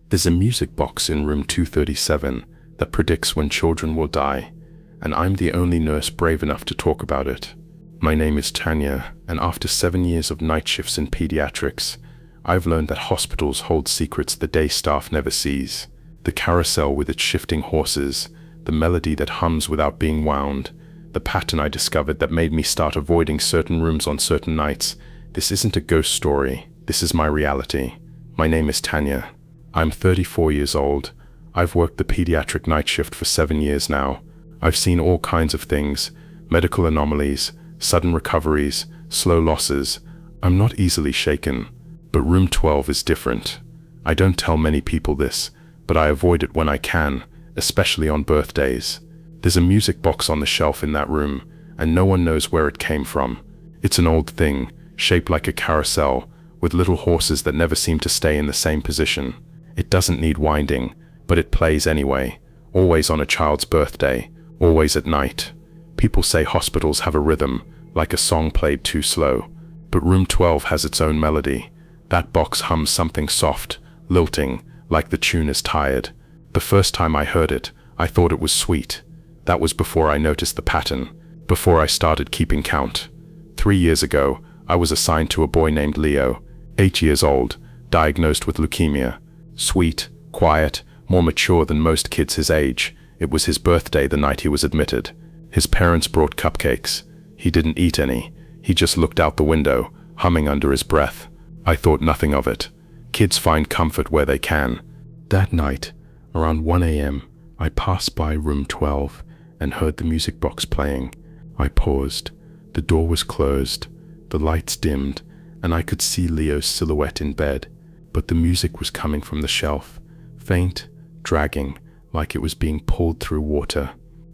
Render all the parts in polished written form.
There's a music box in room 237 that predicts when children will die, and I'm the only nurse brave enough to talk about it. My name is Tanya, and after 7 years of night shifts in pediatrics, I've learned that hospitals hold secrets the day staff never sees. The carousel with its shifting horses, the melody that hums without being wound, the pattern I discovered that made me start avoiding certain rooms on certain nights. This isn't a ghost story, this is my reality. My name is Tanya. I'm 34 years old. I've worked the pediatric night shift for 7 years now. I've seen all kinds of things, medical anomalies, sudden recoveries, slow losses. I'm not easily shaken, but room 12 is different. I don't tell many people this, but I avoid it when I can, especially on birthdays. There's a music box on the shelf in that room, and no one knows where it came from. It's an old thing, shaped like a carousel, with little horses that never seem to stay in the same position. It doesn't need winding, but it plays anyway, always on a child's birthday, always at night. People say hospitals have a rhythm, like a song played too slow, but room 12 has its own melody. That box hums something soft, lilting, like the tune is tired. The first time I heard it, I thought it was sweet. That was before I noticed the pattern, before I started keeping count. 3 years ago, I was assigned to a boy named Leo, 8 years old, diagnosed with leukemia. Sweet, quiet, more mature than most kids his age. It was his birthday the night he was admitted. His parents brought cupcakes. He didn't eat any. He just looked out the window, humming under his breath. I thought nothing of it. Kids find comfort where they can. That night, around 1 a.m., I passed by room 12 and heard the music box playing. I paused. The door was closed, the lights dimmed, and I could see Leo's silhouette in bed. But the music was coming from the shelf, faint, dragging, like it was being pulled through water.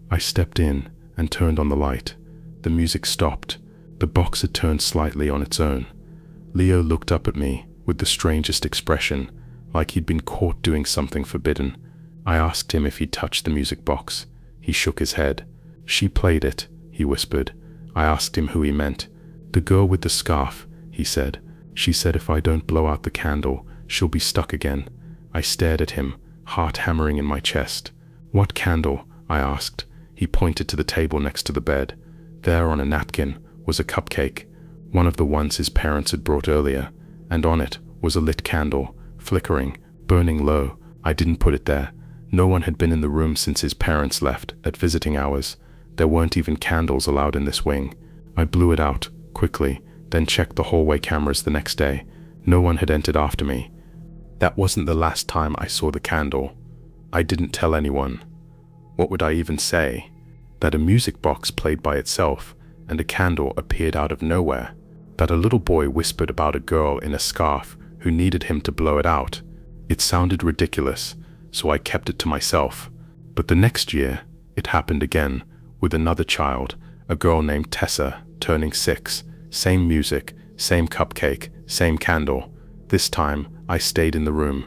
I stepped in and turned on the light. The music stopped. The box had turned slightly on its own. Leo looked up at me with the strangest expression, like he'd been caught doing something forbidden. I asked him if he'd touched the music box. He shook his head. "She played it," he whispered. I asked him who he meant. "The girl with the scarf," he said. "She said if I don't blow out the candle, she'll be stuck again." I stared at him, heart hammering in my chest. "What candle?" I asked. He pointed to the table next to the bed. There on a napkin was a cupcake, one of the ones his parents had brought earlier, and on it was a lit candle, flickering, burning low. I didn't put it there. No one had been in the room since his parents left at visiting hours. There weren't even candles allowed in this wing. I blew it out, quickly, then checked the hallway cameras the next day. No one had entered after me. That wasn't the last time I saw the candle. I didn't tell anyone. What would I even say? That a music box played by itself and a candle appeared out of nowhere. That a little boy whispered about a girl in a scarf who needed him to blow it out. It sounded ridiculous, so I kept it to myself. But the next year, it happened again, with another child, a girl named Tessa, turning 6. Same music, same cupcake, same candle. This time, I stayed in the room.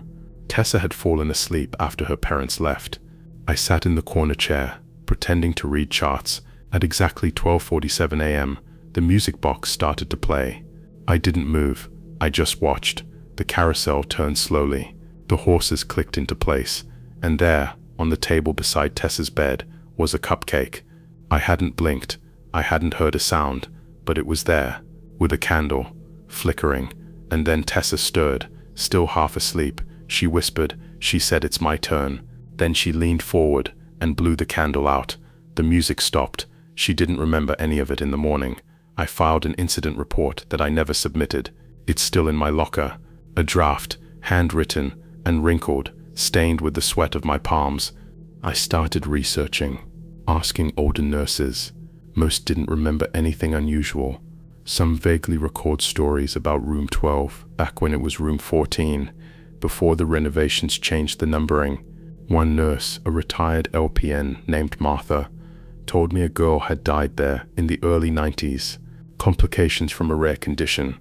Tessa had fallen asleep after her parents left. I sat in the corner chair, pretending to read charts. At exactly 12:47 a.m., the music box started to play. I didn't move, I just watched. The carousel turned slowly. The horses clicked into place, and there, on the table beside Tessa's bed, was a cupcake. I hadn't blinked, I hadn't heard a sound, but it was there, with a candle, flickering, and then Tessa stirred, still half asleep. She whispered, she said it's my turn. Then she leaned forward and blew the candle out. The music stopped. She didn't remember any of it in the morning. I filed an incident report that I never submitted. It's still in my locker, a draft, handwritten and wrinkled, stained with the sweat of my palms. I started researching, asking older nurses. Most didn't remember anything unusual. Some vaguely record stories about room 12, back when it was room 14, before the renovations changed the numbering. One nurse, a retired LPN named Martha, told me a girl had died there in the early 90s, complications from a rare condition.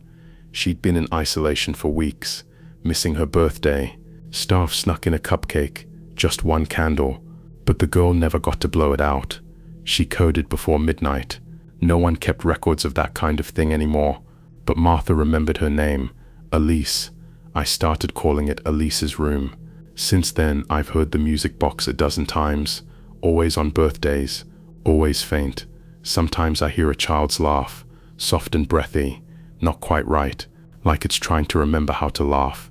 She'd been in isolation for weeks, missing her birthday. Staff snuck in a cupcake, just one candle, but the girl never got to blow it out. She coded before midnight. No one kept records of that kind of thing anymore, but Martha remembered her name, Elise. I started calling it Elise's room. Since then, I've heard the music box a dozen times, always on birthdays, always faint. Sometimes I hear a child's laugh, soft and breathy, not quite right, like it's trying to remember how to laugh.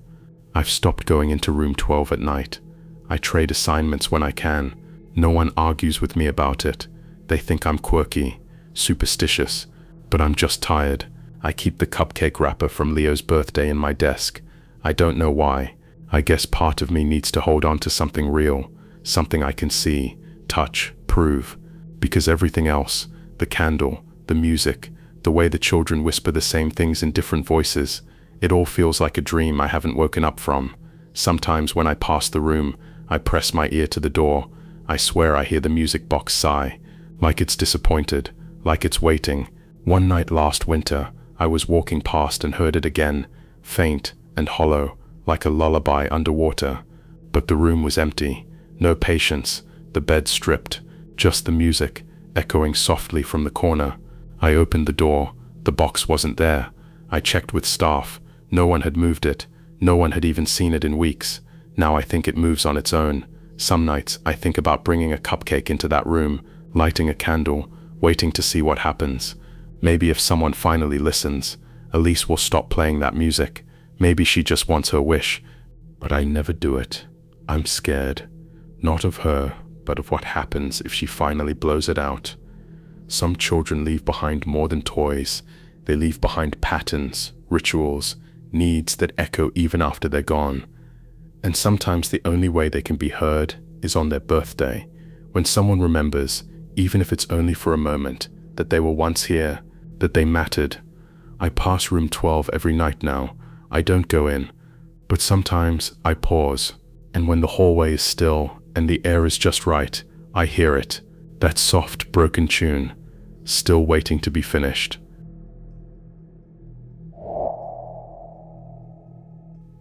I've stopped going into room 12 at night. I trade assignments when I can. No one argues with me about it. They think I'm quirky, superstitious, but I'm just tired. I keep the cupcake wrapper from Leo's birthday in my desk. I don't know why. I guess part of me needs to hold on to something real, something I can see, touch, prove. Because everything else, the candle, the music, the way the children whisper the same things in different voices, it all feels like a dream I haven't woken up from. Sometimes when I pass the room, I press my ear to the door. I swear I hear the music box sigh, like it's disappointed, like it's waiting. One night last winter, I was walking past and heard it again, faint and hollow, like a lullaby underwater. But the room was empty, no patients, the bed stripped, just the music, echoing softly from the corner. I opened the door. The box wasn't there. I checked with staff. No one had moved it. No one had even seen it in weeks. Now I think it moves on its own. Some nights I think about bringing a cupcake into that room, lighting a candle, waiting to see what happens. Maybe if someone finally listens, Elise will stop playing that music. Maybe she just wants her wish. But I never do it. I'm scared. Not of her, but of what happens if she finally blows it out. Some children leave behind more than toys. They leave behind patterns, rituals, needs that echo even after they're gone. And sometimes the only way they can be heard is on their birthday, when someone remembers, even if it's only for a moment, that they were once here, that they mattered. I pass room 12 every night now. I don't go in, but sometimes I pause, and when the hallway is still and the air is just right, I hear it, that soft, broken tune, still waiting to be finished.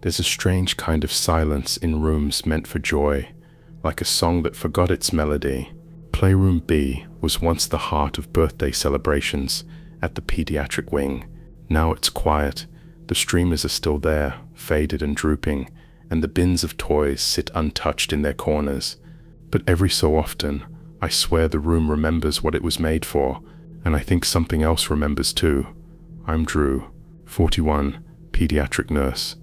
There's a strange kind of silence in rooms meant for joy, like a song that forgot its melody. Playroom B was once the heart of birthday celebrations at the pediatric wing. Now it's quiet. The streamers are still there, faded and drooping, and the bins of toys sit untouched in their corners. But every so often, I swear the room remembers what it was made for, and I think something else remembers too. I'm Drew, 41, pediatric nurse.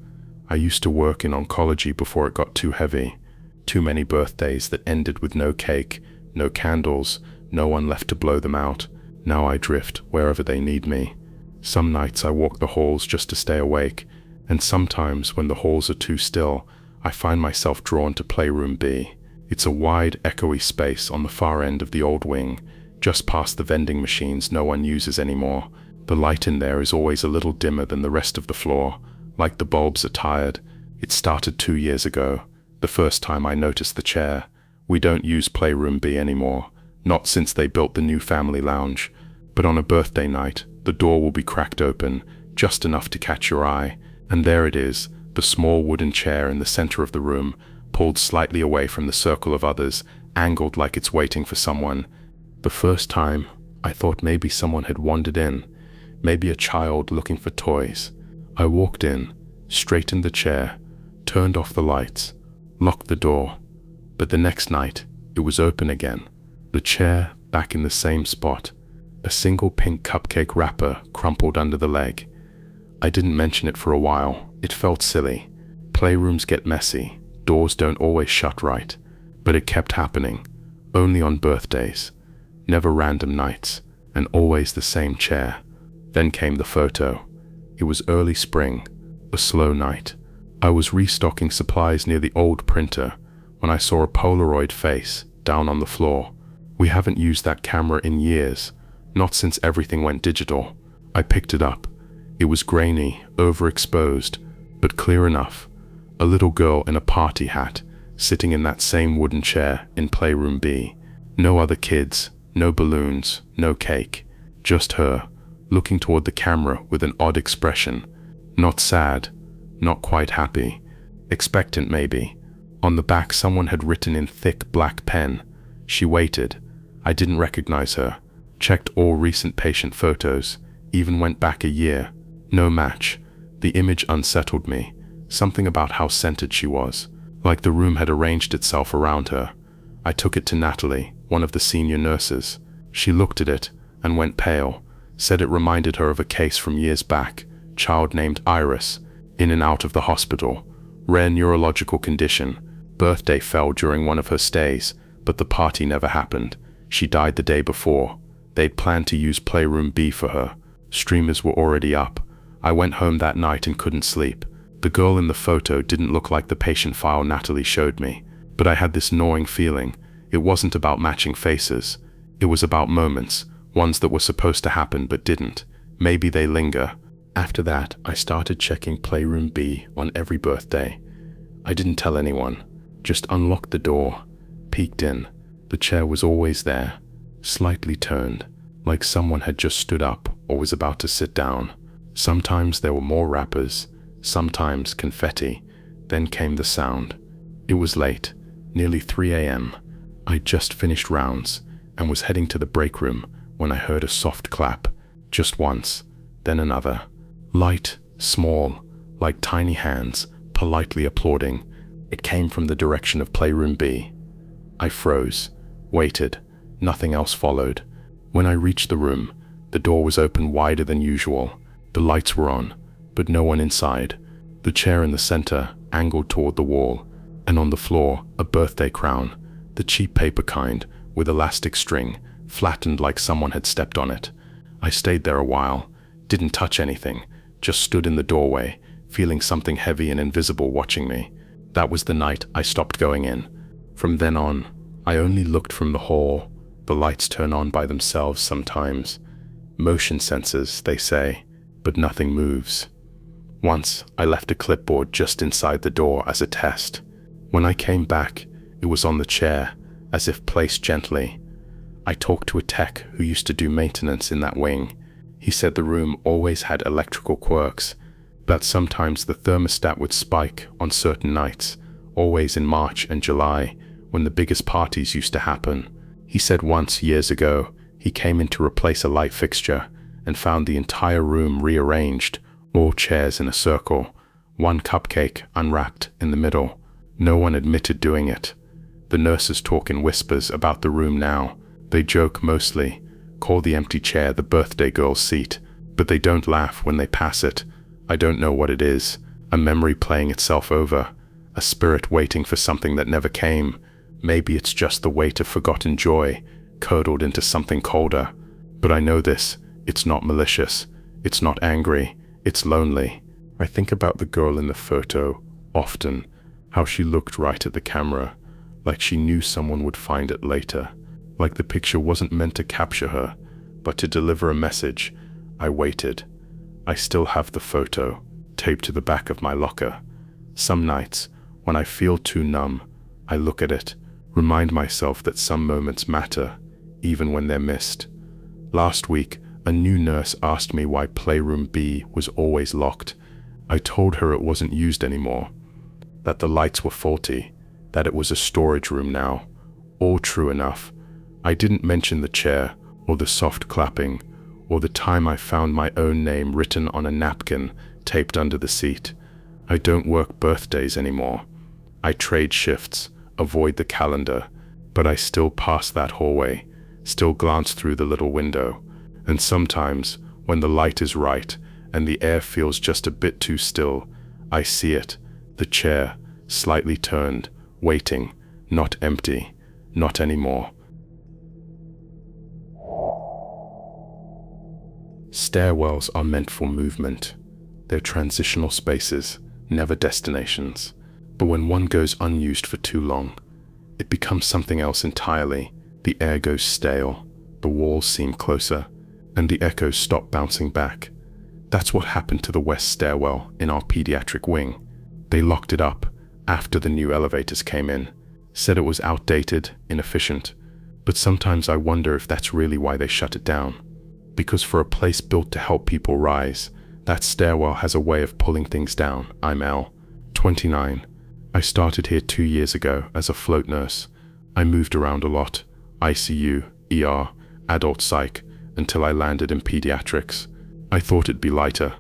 I used to work in oncology before it got too heavy. Too many birthdays that ended with no cake, no candles, no one left to blow them out. Now I drift wherever they need me. Some nights I walk the halls just to stay awake, and sometimes when the halls are too still, I find myself drawn to Playroom B. It's a wide, echoey space on the far end of the old wing, just past the vending machines no one uses anymore. The light in there is always a little dimmer than the rest of the floor, like the bulbs are tired. It started 2 years ago, the first time I noticed the chair. We don't use Playroom B anymore, not since they built the new family lounge. But on a birthday night, the door will be cracked open, just enough to catch your eye, and there it is, the small wooden chair in the center of the room, pulled slightly away from the circle of others, angled like it's waiting for someone. The first time, I thought maybe someone had wandered in, maybe a child looking for toys. I walked in, straightened the chair, turned off the lights, locked the door. But the next night, it was open again. The chair back in the same spot. A single pink cupcake wrapper crumpled under the leg. I didn't mention it for a while. It felt silly. Playrooms get messy. Doors don't always shut right. But it kept happening. Only on birthdays. Never random nights. And always the same chair. Then came the photo. It was early spring. A slow night. I was restocking supplies near the old printer when I saw a Polaroid face down on the floor. We haven't used that camera in years. Not since everything went digital. I picked it up. It was grainy, overexposed, but clear enough. A little girl in a party hat, sitting in that same wooden chair in Playroom B. No other kids, no balloons, no cake. Just her, looking toward the camera with an odd expression. Not sad, not quite happy. Expectant maybe. On the back someone had written in thick black pen. She waited. I didn't recognize her. Checked all recent patient photos, even went back a year. No match. The image unsettled me. Something about how centered she was. like the room had arranged itself around her. I took it to Natalie, one of the senior nurses. She looked at it and went pale, said it reminded her of a case from years back, child named Iris, in and out of the hospital, rare neurological condition. Birthday fell during one of her stays, but the party never happened. She died the day before. They'd planned to use playroom B for her. Streamers were already up. I went home that night and couldn't sleep. The girl in the photo didn't look like the patient file Natalie showed me, but I had this gnawing feeling. It wasn't about matching faces. It was about moments, ones that were supposed to happen but didn't. Maybe they linger. After that, I started checking playroom B on every birthday. I didn't tell anyone, just unlocked the door, peeked in. The chair was always there, slightly turned, like someone had just stood up or was about to sit down. Sometimes there were more wrappers, sometimes confetti. Then came the sound. It was late, nearly 3 a.m. I'd just finished rounds and was heading to the break room when I heard a soft clap, just once, then another. Light, small, like tiny hands, politely applauding. It came from the direction of playroom B. I froze, waited. Nothing else followed. When I reached the room, the door was open wider than usual. The lights were on, but no one inside. The chair in the center angled toward the wall, and on the floor, a birthday crown, the cheap paper kind, with elastic string, flattened like someone had stepped on it. I stayed there a while, didn't touch anything, just stood in the doorway, feeling something heavy and invisible watching me. That was the night I stopped going in. From then on, I only looked from the hall. The lights turn on by themselves sometimes. Motion sensors, they say, but nothing moves. Once, I left a clipboard just inside the door as a test. When I came back, it was on the chair, as if placed gently. I talked to a tech who used to do maintenance in that wing. He said the room always had electrical quirks, that sometimes the thermostat would spike on certain nights, always in March and July, when the biggest parties used to happen. He said once, years ago, he came in to replace a light fixture and found the entire room rearranged, all chairs in a circle, one cupcake unwrapped in the middle. No one admitted doing it. The nurses talk in whispers about the room now. They joke mostly, call the empty chair the birthday girl's seat, but they don't laugh when they pass it. I don't know what it is, a memory playing itself over, a spirit waiting for something that never came. Maybe it's just the weight of forgotten joy, curdled into something colder. But I know this, it's not malicious, it's not angry, it's lonely. I think about the girl in the photo, often, how she looked right at the camera, like she knew someone would find it later, like the picture wasn't meant to capture her, but to deliver a message. I waited. I still have the photo, taped to the back of my locker. Some nights, when I feel too numb, I look at it, remind myself that some moments matter, even when they're missed. Last week, a new nurse asked me why playroom B was always locked. I told her it wasn't used anymore, that the lights were faulty, that it was a storage room now. All true enough. I didn't mention the chair, or the soft clapping, or the time I found my own name written on a napkin taped under the seat. I don't work birthdays anymore. I trade shifts, avoid the calendar, but I still pass that hallway, still glance through the little window. And sometimes, when the light is right and the air feels just a bit too still, I see it, the chair, slightly turned, waiting, not empty, not anymore. Stairwells are meant for movement. They're transitional spaces, never destinations. But when one goes unused for too long, it becomes something else entirely. The air goes stale, the walls seem closer, and the echoes stop bouncing back. That's what happened to the west stairwell in our pediatric wing. They locked it up after the new elevators came in, said it was outdated, inefficient. But sometimes I wonder if that's really why they shut it down. Because for a place built to help people rise, that stairwell has a way of pulling things down. I'm L, 29. I started here 2 years ago as a float nurse. I moved around a lot, ICU, ER, adult psych, until I landed in pediatrics. I thought it'd be lighter.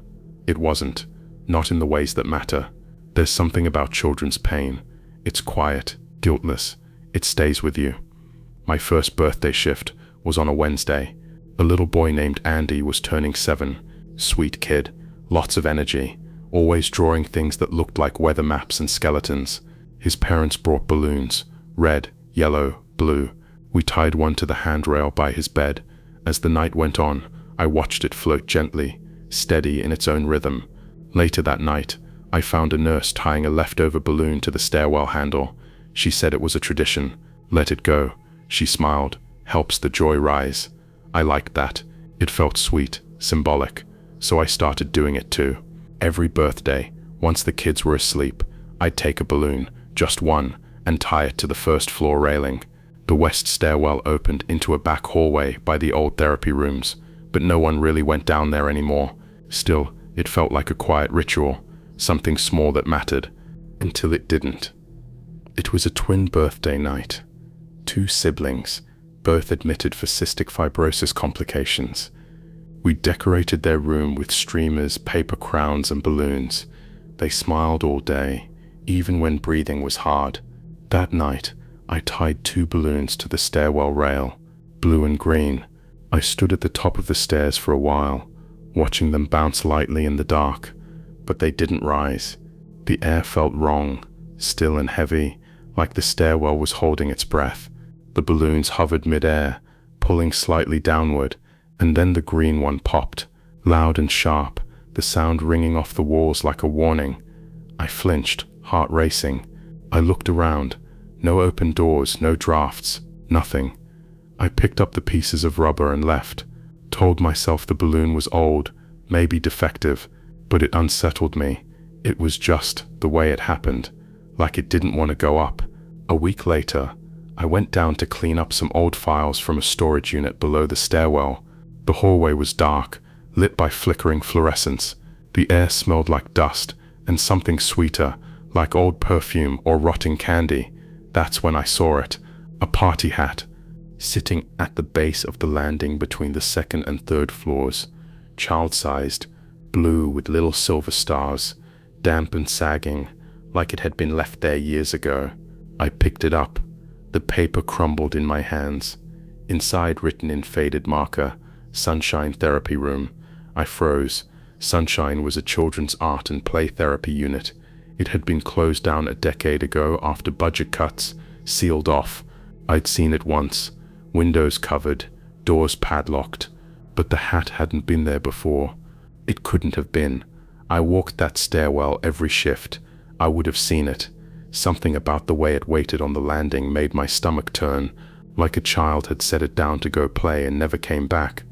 It wasn't, not in the ways that matter. There's something about children's pain. It's quiet, guiltless. It stays with you. My first birthday shift was on a Wednesday. A little boy named Andy was turning 7. Sweet kid, lots of energy, always drawing things that looked like weather maps and skeletons. His parents brought balloons, red, yellow, blue. We tied one to the handrail by his bed. As the night went on, I watched it float gently, steady in its own rhythm. Later that night, I found a nurse tying a leftover balloon to the stairwell handle. She said it was a tradition. Let it go, she smiled. Helps the joy rise. I liked that. It felt sweet, symbolic. So I started doing it too. Every birthday, once the kids were asleep, I'd take a balloon, just one, and tie it to the first floor railing. The west stairwell opened into a back hallway by the old therapy rooms, but no one really went down there anymore. Still, it felt like a quiet ritual, something small that mattered, until it didn't. It was a twin birthday night. 2 siblings, both admitted for cystic fibrosis complications. We decorated their room with streamers, paper crowns, and balloons. They smiled all day, even when breathing was hard. That night, I tied 2 balloons to the stairwell rail, blue and green. I stood at the top of the stairs for a while, watching them bounce lightly in the dark, but they didn't rise. The air felt wrong, still and heavy, like the stairwell was holding its breath. The balloons hovered mid-air, pulling slightly downward, and then the green one popped, loud and sharp, the sound ringing off the walls like a warning. I flinched, heart racing. I looked around. No open doors, no drafts, nothing. I picked up the pieces of rubber and left. Told myself the balloon was old, maybe defective, but it unsettled me. It was just the way it happened, like it didn't want to go up. A week later, I went down to clean up some old files from a storage unit below the stairwell. The hallway was dark, lit by flickering fluorescence. The air smelled like dust and something sweeter, like old perfume or rotting candy. That's when I saw it, a party hat, sitting at the base of the landing between the 2nd and 3rd floors, child-sized, blue with little silver stars, damp and sagging, like it had been left there years ago. I picked it up. The paper crumbled in my hands. Inside, written in faded marker, Sunshine Therapy Room. I froze. Sunshine was a children's art and play therapy unit. It had been closed down a decade ago after budget cuts, sealed off. I'd seen it once, windows covered, doors padlocked, but the hat hadn't been there before. It couldn't have been. I walked that stairwell every shift. I would have seen it. Something about the way it waited on the landing made my stomach turn, like a child had set it down to go play and never came back.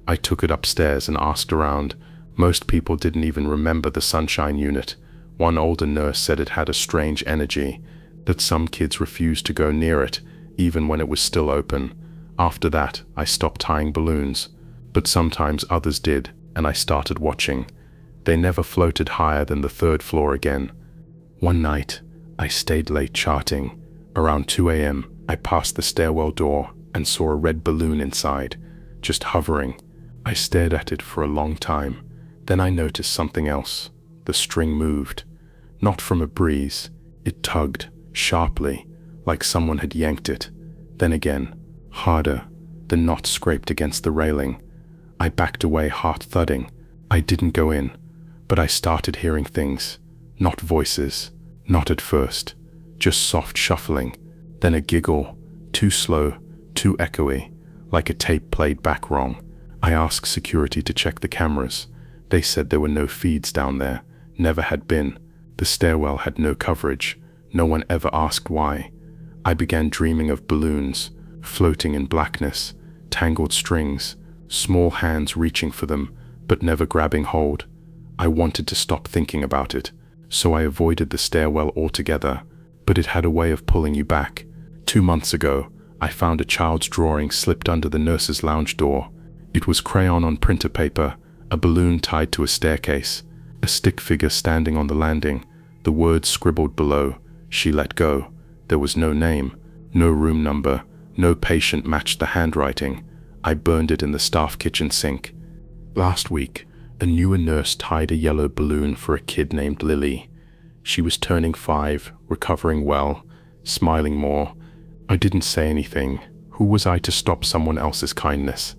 I took it upstairs and asked around. Most people didn't even remember the Sunshine unit. One older nurse said it had a strange energy, that some kids refused to go near it, even when it was still open. After that, I stopped tying balloons, but sometimes others did, and I started watching. They never floated higher than the 3rd floor again. One night, I stayed late charting. Around 2 a.m., I passed the stairwell door and saw a red balloon inside, just hovering. I stared at it for a long time. Then I noticed something else. The string moved. Not from a breeze. It tugged, sharply, like someone had yanked it. Then again, harder. The knot scraped against the railing. I backed away, heart thudding. I didn't go in, but I started hearing things. Not voices. Not at first. Just soft shuffling. Then a giggle. Too slow, too echoey, like a tape played back wrong. I asked security to check the cameras. They said there were no feeds down there. Never had been. The stairwell had no coverage. No one ever asked why. I began dreaming of balloons, floating in blackness, tangled strings, small hands reaching for them, but never grabbing hold. I wanted to stop thinking about it, so I avoided the stairwell altogether, but it had a way of pulling you back. 2 months ago, I found a child's drawing slipped under the nurse's lounge door. It was crayon on printer paper, a balloon tied to a staircase, a stick figure standing on the landing, the words scribbled below. She let go. There was no name, no room number, no patient matched the handwriting. I burned it in the staff kitchen sink. Last week, a newer nurse tied a yellow balloon for a kid named Lily. She was turning 5, recovering well, smiling more. I didn't say anything. Who was I to stop someone else's kindness?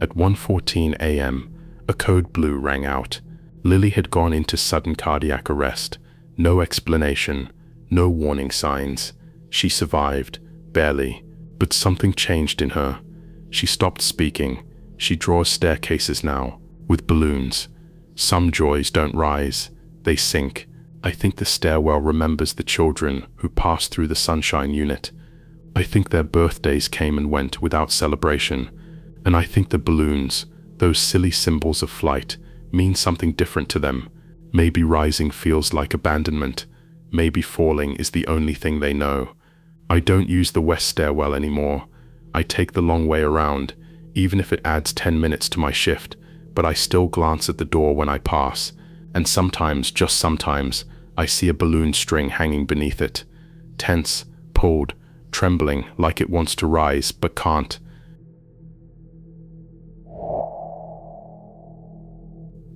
At 1:14 a.m., a code blue rang out. Lily had gone into sudden cardiac arrest. No explanation, no warning signs. She survived, barely, but something changed in her. She stopped speaking. She draws staircases now, with balloons. Some joys don't rise, they sink. I think the stairwell remembers the children who passed through the sunshine unit. I think their birthdays came and went without celebration. And I think the balloons, those silly symbols of flight, mean something different to them. Maybe rising feels like abandonment. Maybe falling is the only thing they know. I don't use the west stairwell anymore. I take the long way around, even if it adds 10 minutes to my shift, but I still glance at the door when I pass, and sometimes, just sometimes, I see a balloon string hanging beneath it. Tense, pulled, trembling like it wants to rise but can't.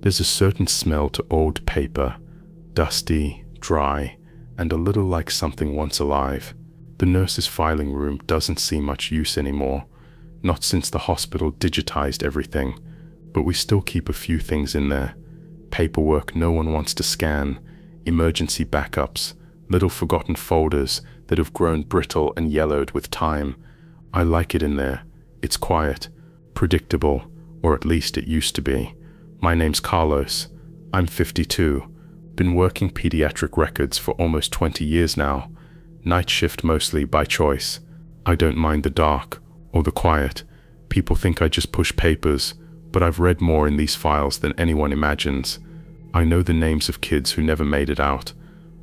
There's a certain smell to old paper, dusty, dry, and a little like something once alive. The nurse's filing room doesn't see much use anymore, not since the hospital digitized everything, but we still keep a few things in there. Paperwork no one wants to scan, emergency backups, little forgotten folders that have grown brittle and yellowed with time. I like it in there. It's quiet, predictable, or at least it used to be. My name's Carlos. I'm 52. Been working pediatric records for almost 20 years now. Night shift mostly by choice. I don't mind the dark or the quiet. People think I just push papers, but I've read more in these files than anyone imagines. I know the names of kids who never made it out.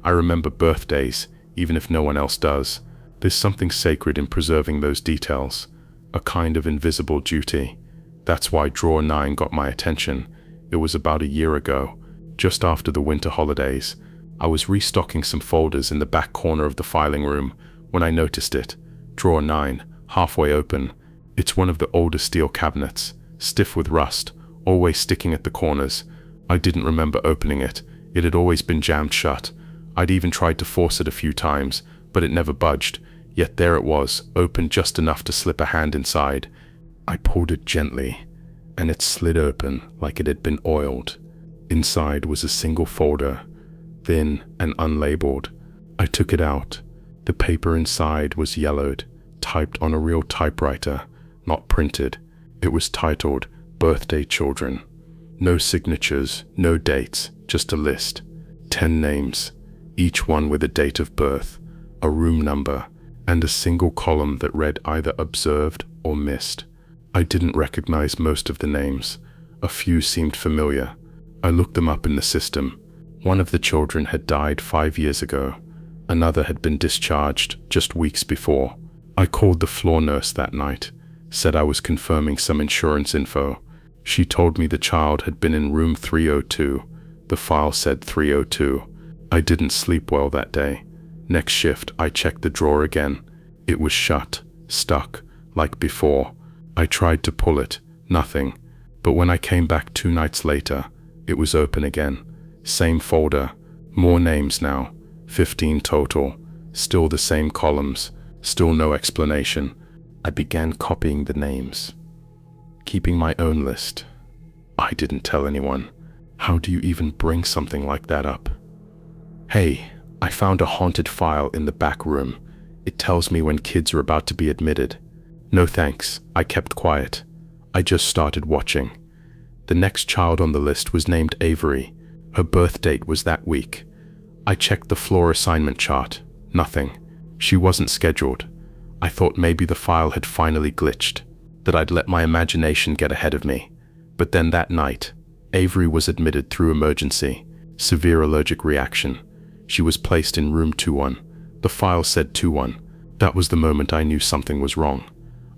I remember birthdays, even if no one else does. There's something sacred in preserving those details, a kind of invisible duty. That's why Drawer 9 got my attention. It was about a year ago, just after the winter holidays. I was restocking some folders in the back corner of the filing room when I noticed it. Drawer 9, halfway open. It's one of the older steel cabinets, stiff with rust, always sticking at the corners. I didn't remember opening it. It had always been jammed shut. I'd even tried to force it a few times, but it never budged. Yet there it was, open just enough to slip a hand inside. I pulled it gently, and it slid open like it had been oiled. Inside was a single folder, thin and unlabeled. I took it out. The paper inside was yellowed, typed on a real typewriter, not printed. It was titled, Birthday Children. No signatures, no dates, just a list. 10 names, each one with a date of birth, a room number, and a single column that read either observed or missed. I didn't recognize most of the names. A few seemed familiar. I looked them up in the system. One of the children had died 5 years ago. Another had been discharged just weeks before. I called the floor nurse that night, said I was confirming some insurance info. She told me the child had been in room 302. The file said 302. I didn't sleep well that day. Next shift, I checked the drawer again. It was shut, stuck, like before. I tried to pull it, nothing. But when I came back 2 nights later, it was open again. Same folder, more names now, 15 total. Still the same columns, still no explanation. I began copying the names, keeping my own list. I didn't tell anyone. How do you even bring something like that up? Hey, I found a haunted file in the back room. It tells me when kids are about to be admitted. No thanks, I kept quiet. I just started watching. The next child on the list was named Avery. Her birth date was that week. I checked the floor assignment chart. Nothing. She wasn't scheduled. I thought maybe the file had finally glitched, that I'd let my imagination get ahead of me. But then that night, Avery was admitted through emergency, severe allergic reaction. She was placed in room 21. The file said 21. That was the moment I knew something was wrong.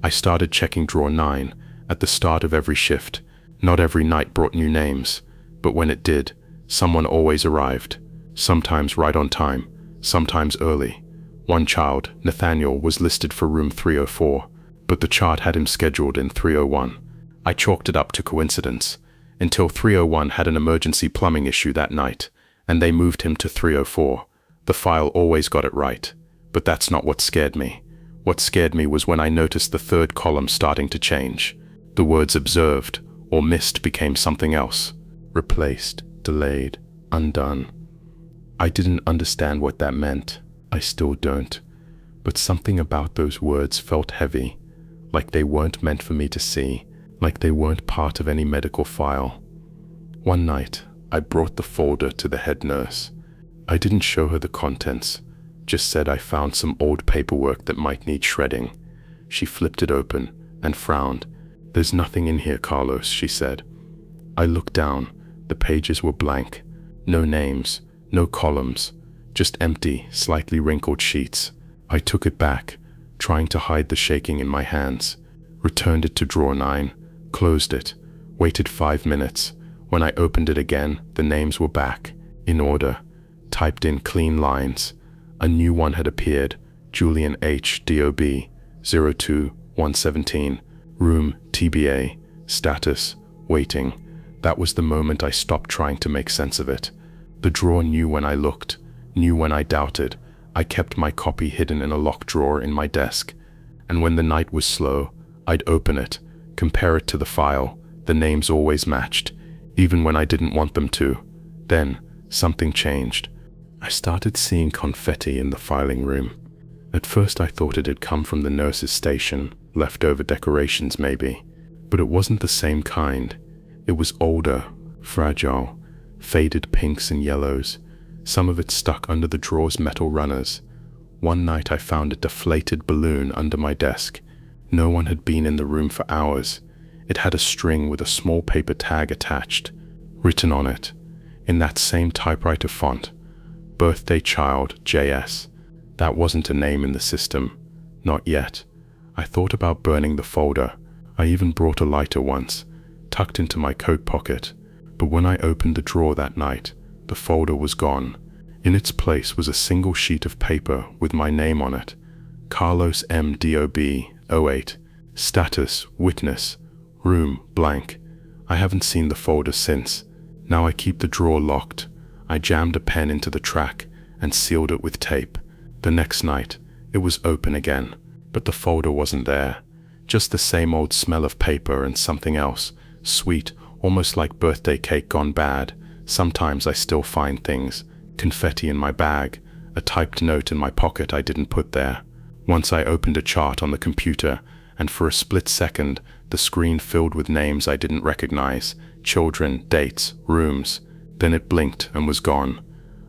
I started checking drawer 9 at the start of every shift. Not every night brought new names, but when it did, someone always arrived. Sometimes right on time, sometimes early. One child, Nathaniel, was listed for room 304, but the chart had him scheduled in 301. I chalked it up to coincidence, until 301 had an emergency plumbing issue that night, and they moved him to 304. The file always got it right, but that's not what scared me. What scared me was when I noticed the third column starting to change. The words observed or missed became something else. Replaced, delayed, undone. I didn't understand what that meant. I still don't. But something about those words felt heavy, like they weren't meant for me to see, like they weren't part of any medical file. One night, I brought the folder to the head nurse. I didn't show her the contents, just said I found some old paperwork that might need shredding. She flipped it open and frowned. "There's nothing in here, Carlos," she said. I looked down. The pages were blank. No names, no columns, just empty, slightly wrinkled sheets. I took it back, trying to hide the shaking in my hands, returned it to drawer 9, closed it, waited 5 minutes. When I opened it again, the names were back, in order, typed in clean lines. A new one had appeared, Julian H. DOB, 02-117, room TBA, status, waiting. That was the moment I stopped trying to make sense of it. The drawer knew when I looked, knew when I doubted. I kept my copy hidden in a locked drawer in my desk, and when the night was slow, I'd open it, compare it to the file. The names always matched, even when I didn't want them to. Then, something changed. I started seeing confetti in the filing room. At first I thought it had come from the nurse's station, leftover decorations maybe, but it wasn't the same kind. It was older, fragile, faded pinks and yellows. Some of it stuck under the drawer's metal runners. One night I found a deflated balloon under my desk. No one had been in the room for hours. It had a string with a small paper tag attached, written on it, in that same typewriter font, Birthday Child, JS. That wasn't a name in the system. Not yet. I thought about burning the folder. I even brought a lighter once, tucked into my coat pocket. But when I opened the drawer that night, the folder was gone. In its place was a single sheet of paper with my name on it. Carlos M. DOB, 08. Status, witness. Room, blank. I haven't seen the folder since. Now I keep the drawer locked. I jammed a pen into the track and sealed it with tape. The next night, it was open again, but the folder wasn't there. Just the same old smell of paper and something else, sweet, almost like birthday cake gone bad. Sometimes I still find things. Confetti in my bag, a typed note in my pocket I didn't put there. Once I opened a chart on the computer, and for a split second, the screen filled with names I didn't recognize, children, dates, rooms. Then it blinked and was gone.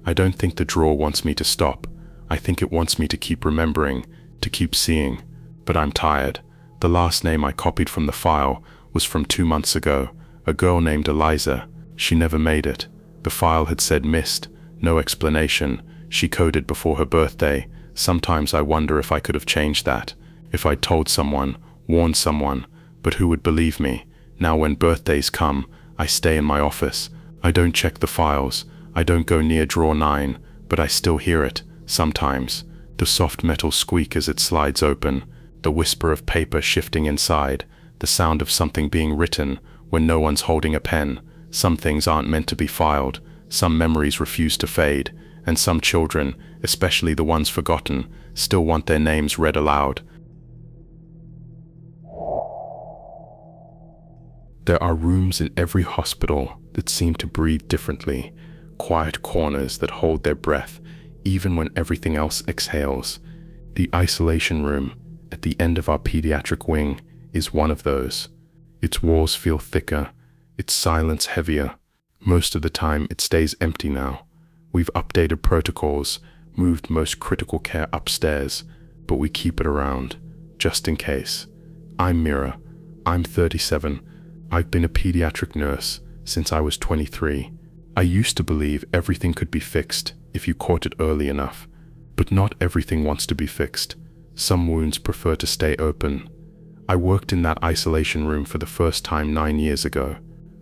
I don't think the drawer wants me to stop. I think it wants me to keep remembering, to keep seeing. But I'm tired. The last name I copied from the file was from 2 months ago, a girl named Eliza. She never made it. The file had said missed, no explanation. She coded before her birthday. Sometimes I wonder if I could have changed that, if I'd told someone, warned someone, but who would believe me? Now when birthdays come, I stay in my office. I don't check the files. I don't go near drawer 9, but I still hear it, sometimes. The soft metal squeak as it slides open, the whisper of paper shifting inside, the sound of something being written when no one's holding a pen. Some things aren't meant to be filed, some memories refuse to fade, and some children, especially the ones forgotten, still want their names read aloud. There are rooms in every hospital that seem to breathe differently, quiet corners that hold their breath even when everything else exhales. The isolation room at the end of our pediatric wing is one of those. Its walls feel thicker, its silence heavier. Most of the time it stays empty now. We've updated protocols, moved most critical care upstairs, but we keep it around, just in case. I'm Mira. I'm 37. I've been a pediatric nurse since I was 23. I used to believe everything could be fixed if you caught it early enough, but not everything wants to be fixed. Some wounds prefer to stay open. I worked in that isolation room for the first time 9 years ago.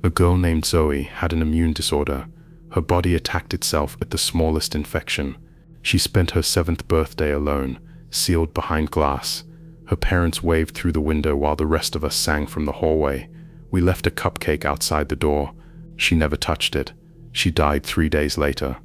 A girl named Zoe had an immune disorder. Her body attacked itself at the smallest infection. She spent her 7th birthday alone, sealed behind glass. Her parents waved through the window while the rest of us sang from the hallway. We left a cupcake outside the door. She never touched it. She died 3 days later.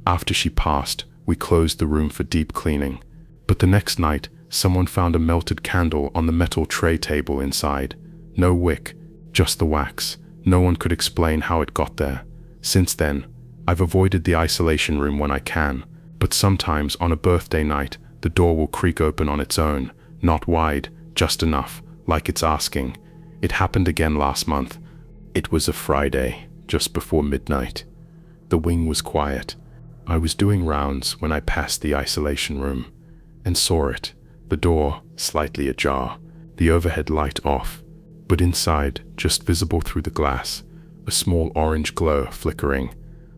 After she passed, We closed the room for deep cleaning. But the next night, someone found a melted candle on the metal tray table inside. No wick, just the wax. No one could explain how it got there. Since then, I've avoided the isolation room when I can, but sometimes on a birthday night, the door will creak open on its own, not wide, just enough, like it's asking. It happened again last month. It was a Friday, just before midnight. The wing was quiet. I was doing rounds when I passed the isolation room and saw it, the door slightly ajar, the overhead light off, but inside, just visible through the glass, a small orange glow flickering.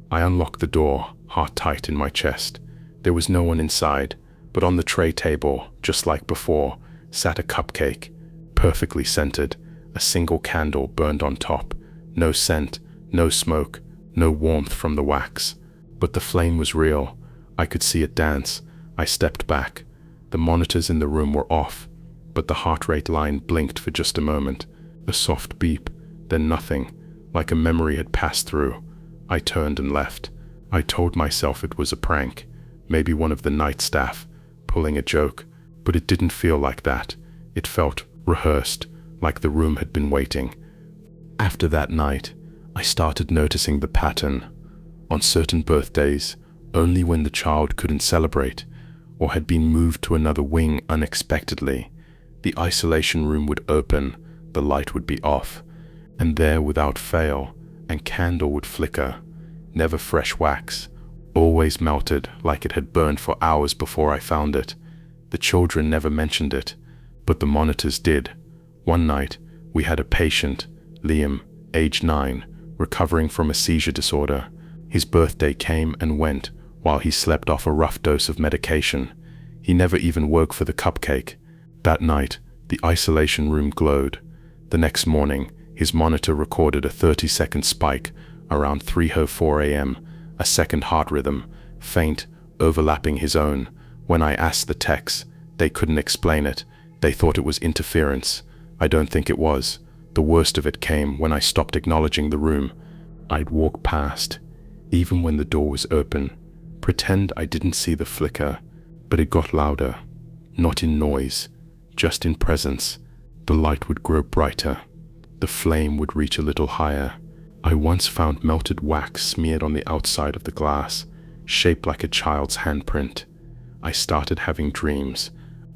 I unlocked the door, heart tight in my chest. There was no one inside, but on the tray table, just like before, sat a cupcake, perfectly scented. A single candle burned on top. No scent, no smoke, no warmth from the wax. But the flame was real. I could see it dance. I stepped back. The monitors in the room were off, but the heart rate line blinked for just a moment. A soft beep, then nothing, like a memory had passed through. I turned and left. I told myself it was a prank, maybe one of the night staff, pulling a joke, but it didn't feel like that. It felt rehearsed, like the room had been waiting. After that night, I started noticing the pattern. On certain birthdays, only when the child couldn't celebrate, or had been moved to another wing unexpectedly, the isolation room would open, the light would be off, and there without fail, and candle would flicker, never fresh wax, always melted like it had burned for hours before I found it. The children never mentioned it, but the monitors did. One night, we had a patient, Liam, age 9, recovering from a seizure disorder. His birthday came and went while he slept off a rough dose of medication. He never even woke for the cupcake. That night, the isolation room glowed. The next morning, his monitor recorded a 30-second spike around 3:04 a.m., a second heart rhythm, faint, overlapping his own. When I asked the techs, they couldn't explain it. They thought it was interference. I don't think it was. The worst of it came when I stopped acknowledging the room. I'd walk past, even when the door was open, pretend I didn't see the flicker, but it got louder, not in noise, just in presence. The light would grow brighter. The flame would reach a little higher. I once found melted wax smeared on the outside of the glass, shaped like a child's handprint. I started having dreams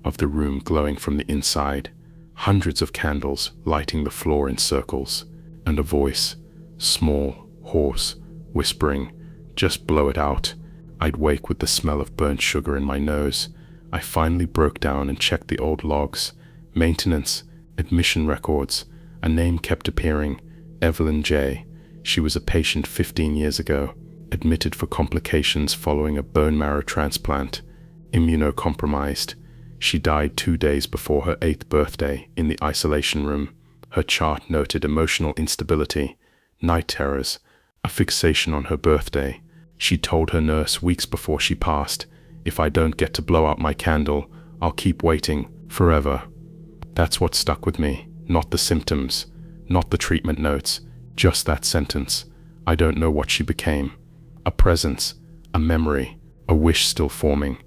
of the room glowing from the inside, hundreds of candles lighting the floor in circles, and a voice, small, hoarse, whispering, "Just blow it out." I'd wake with the smell of burnt sugar in my nose. I finally broke down and checked the old logs, maintenance, admission records. A name kept appearing, Evelyn J. She was a patient 15 years ago, admitted for complications following a bone marrow transplant, immunocompromised. She died 2 days before her 8th birthday in the isolation room. Her chart noted emotional instability, night terrors, a fixation on her birthday. She told her nurse weeks before she passed, "If I don't get to blow out my candle, I'll keep waiting forever." That's what stuck with me, not the symptoms, not the treatment notes, just that sentence. I don't know what she became. A presence, a memory, a wish still forming,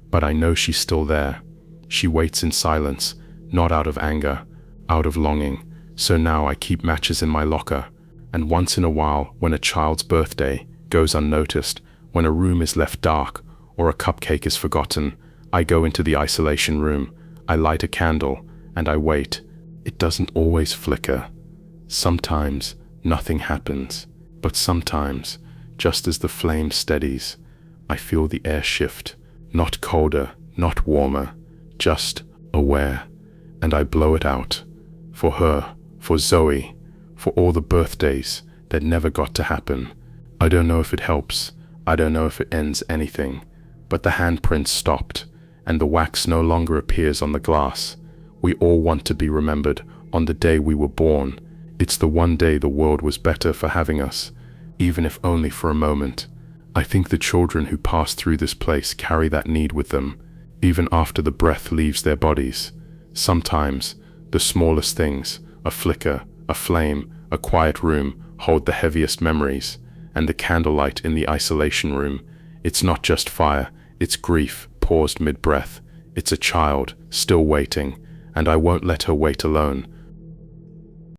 but I know she's still there. She waits in silence, not out of anger, out of longing. So now I keep matches in my locker, and once in a while, when a child's birthday goes unnoticed, when a room is left dark or a cupcake is forgotten, I go into the isolation room, I light a candle, and I wait. It doesn't always flicker. Sometimes nothing happens, but sometimes, just as the flame steadies, I feel the air shift, not colder, not warmer, just aware, and I blow it out. For her, for Zoe, for all the birthdays that never got to happen. I don't know if it helps, I don't know if it ends anything, but the handprint stopped, and the wax no longer appears on the glass. We all want to be remembered on the day we were born. It's the one day the world was better for having us, even if only for a moment. I think the children who pass through this place carry that need with them, even after the breath leaves their bodies. Sometimes, the smallest things, a flicker, a flame, a quiet room, hold the heaviest memories. And the candlelight in the isolation room, it's not just fire, Its grief paused mid-breath. It's a child, still waiting, and I won't let her wait alone.